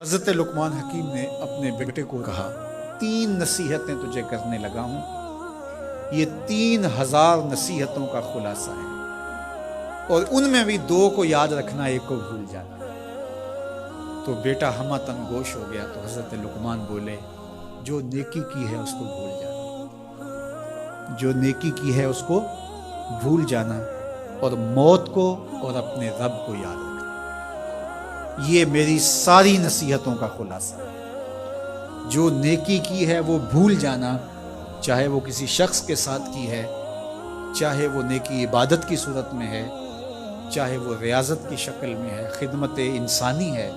حضرت لقمان حکیم نے اپنے بیٹے کو کہا 3 نصیحتیں تجھے کرنے لگا ہوں، یہ 3000 نصیحتوں کا خلاصہ ہے، اور ان میں بھی 2 کو یاد رکھنا، 1 کو بھول جانا۔ تو بیٹا ہمہ تنگوش ہو گیا، تو حضرت لقمان بولے جو نیکی کی ہے اس کو بھول جانا، جو نیکی کی ہے اس کو بھول جانا، اور موت کو اور اپنے رب کو یاد رکھنا۔ یہ میری ساری نصیحتوں کا خلاصہ ہے۔ جو نیکی کی ہے وہ بھول جانا، چاہے وہ کسی شخص کے ساتھ کی ہے، چاہے وہ نیکی عبادت کی صورت میں ہے، چاہے وہ ریاضت کی شکل میں ہے، خدمت انسانی ہے،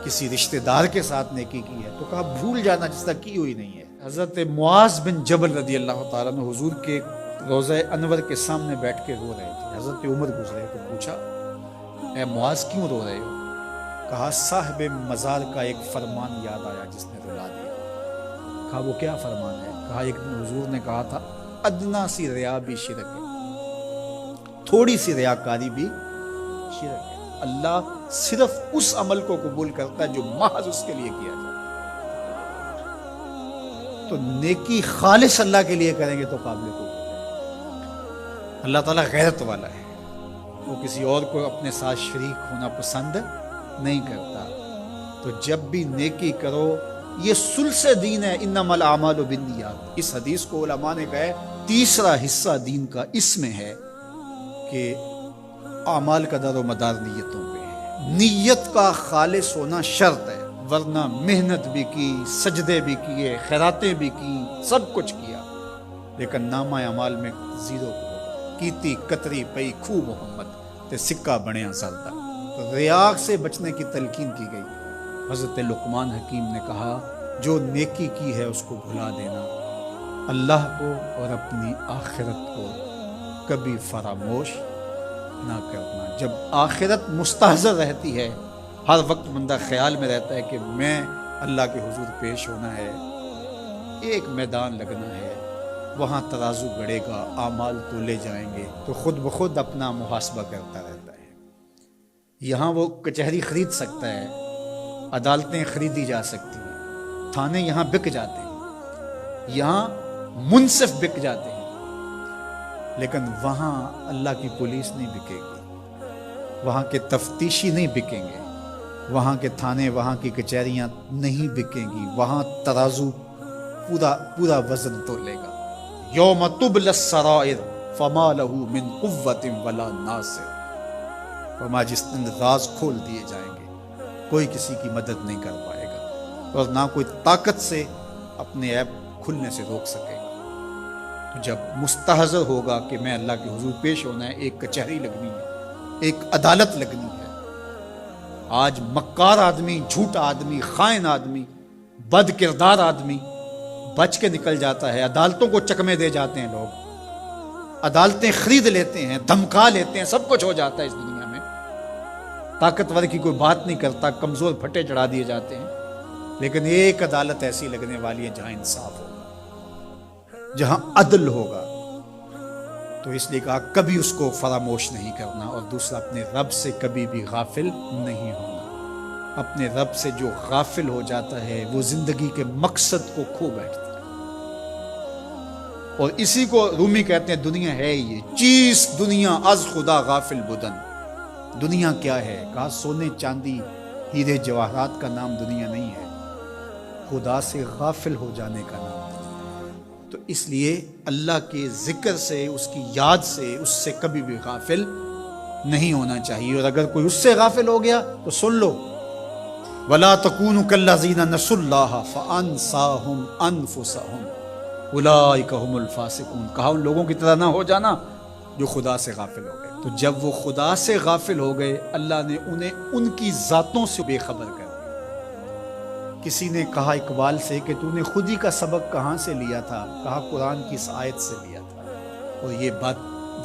کسی رشتہ دار کے ساتھ نیکی کی ہے، تو کہا بھول جانا جس طرح کی ہوئی نہیں ہے۔ حضرت معاذ بن جبل رضی اللہ تعالیٰ عنہ حضور کے روضہ انور کے سامنے بیٹھ کے رو رہے تھے۔ حضرت عمر گزرے تو پوچھا اے معاذ کیوں رو رہے ہو؟ کہا صاحب مزار کا ایک فرمان یاد آیا جس نے رلا دیا۔ کہا وہ کیا فرمان ہے؟ کہا ایک دن حضور نے کہا تھا ادنا سی ریا بھی شرک ہے، تھوڑی سی ریاکاری بھی شرک ہے۔ اللہ صرف اس عمل کو قبول کرتا ہے جو محض اس کے لیے کیا جائے۔ تو نیکی خالص اللہ کے لیے کریں گے تو قابل قبول ہے۔ اللہ تعالیٰ غیرت والا ہے، وہ کسی اور کو اپنے ساتھ شریک ہونا پسند نہیں کرتا۔ تو جب بھی نیکی کرو، یہ ثلث دین ہے، انما الاعمال بالنیات۔ اس حدیث کو علماء نے کہا ہے تیسرا حصہ دین کا اس میں ہے کہ اعمال کا دار و مدار نیتوں پہ ہے۔ نیت کا خالص ہونا شرط ہے، ورنہ محنت بھی کی، سجدے بھی کیے، خیراتیں بھی کی، سب کچھ کیا، لیکن نامہ اعمال میں 0 کیتی کتری پئی کھو محمد تے سکہ بنیا زردہ۔ تو ریاء سے بچنے کی تلقین کی گئی۔ حضرت لقمان حکیم نے کہا جو نیکی کی ہے اس کو بھلا دینا، اللہ کو اور اپنی آخرت کو کبھی فراموش نہ کرنا۔ جب آخرت مستحضر رہتی ہے، ہر وقت بندہ خیال میں رہتا ہے کہ میں اللہ کے حضور پیش ہونا ہے، ایک میدان لگنا ہے، وہاں ترازو گڑے گا، اعمال تولے جائیں گے، تو خود بخود اپنا محاسبہ کرتا رہتا ہے۔ یہاں وہ کچہری خرید سکتا ہے، عدالتیں خریدی جا سکتی ہیں، تھانے یہاں بک جاتے ہیں، یہاں منصف بک جاتے ہیں، لیکن وہاں اللہ کی پولیس نہیں بکے گی، وہاں کے تفتیشی نہیں بکیں گے، وہاں کے تھانے، وہاں کی کچہریاں نہیں بکیں گی، وہاں ترازو پورا وزن تولے گا۔ یوم تبلی السرائر فما له من قوت ولا ناصر۔ فرمایا جس دن راز کھول دیے جائیں گے، کوئی کسی کی مدد نہیں کر پائے گا، اور نہ کوئی طاقت سے اپنے عیب کھلنے سے روک سکے گا۔ تو جب مستحضر ہوگا کہ میں اللہ کے حضور پیش ہونا ہے، ایک کچہری لگنی ہے، ایک عدالت لگنی ہے۔ آج مکار آدمی، جھوٹا آدمی، خائن آدمی، بد کردار آدمی بچ کے نکل جاتا ہے، عدالتوں کو چکمے دے جاتے ہیں، لوگ عدالتیں خرید لیتے ہیں، دھمکا لیتے ہیں، سب کچھ ہو جاتا ہے اس دنیا میں۔ طاقتور کی کوئی بات نہیں کرتا، کمزور پھٹے چڑھا دیے جاتے ہیں، لیکن ایک عدالت ایسی لگنے والی ہے جہاں انصاف ہوگا، جہاں عدل ہوگا۔ تو اس لیے کہا کبھی اس کو فراموش نہیں کرنا، اور دوسرا اپنے رب سے کبھی بھی غافل نہیں ہونا۔ اپنے رب سے جو غافل ہو جاتا ہے وہ زندگی کے مقصد کو کھو بیٹھتا ہے، اور اسی کو رومی کہتے ہیں دنیا ہے یہ چیز، دنیا از خدا غافل بدن۔ دنیا کیا ہے؟ کہا سونے چاندی ہیرے جواہرات کا نام دنیا نہیں ہے، خدا سے غافل ہو جانے کا نام ہے۔ تو اس لیے اللہ کے ذکر سے، اس کی یاد سے، اس سے کبھی بھی غافل نہیں ہونا چاہیے، اور اگر کوئی اس سے غافل ہو گیا تو سن لو وَلَا تَكُونُوا كَالَّذِينَ نَسُوا اللَّهَ فَأَنسَاهُمْ أَنفُسَهُمْ أُولَٰئِكَ هُمُ الْفَاسِقُونَ۔ کہا ان لوگوں کی طرح نہ ہو جانا جو خدا سے غافل ہو گئے۔ تو جب وہ خدا سے غافل ہو گئے، اللہ نے انہیں ان کی ذاتوں سے بے خبر کر دیا۔ کسی نے کہا اقبال سے کہ تو نے خود ہی کا سبق کہاں سے لیا تھا؟ کہا قرآن کی اس آیت سے لیا تھا۔ اور یہ بات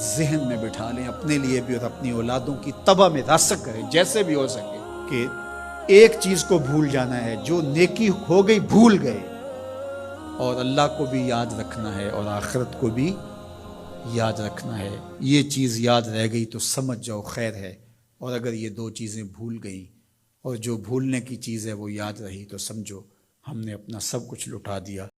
ذہن میں بٹھا لیں، اپنے لیے بھی اور اپنی اولادوں کی تباہ میں راسخ کریں جیسے بھی ہو سکے، کہ ایک چیز کو بھول جانا ہے، جو نیکی ہو گئی بھول گئے، اور اللہ کو بھی یاد رکھنا ہے اور آخرت کو بھی یاد رکھنا ہے. یہ چیز یاد رہ گئی تو سمجھ جاؤ خیر ہے، اور اگر یہ دو چیزیں بھول گئیں اور جو بھولنے کی چیز ہے وہ یاد رہی تو سمجھو ہم نے اپنا سب کچھ لٹا دیا.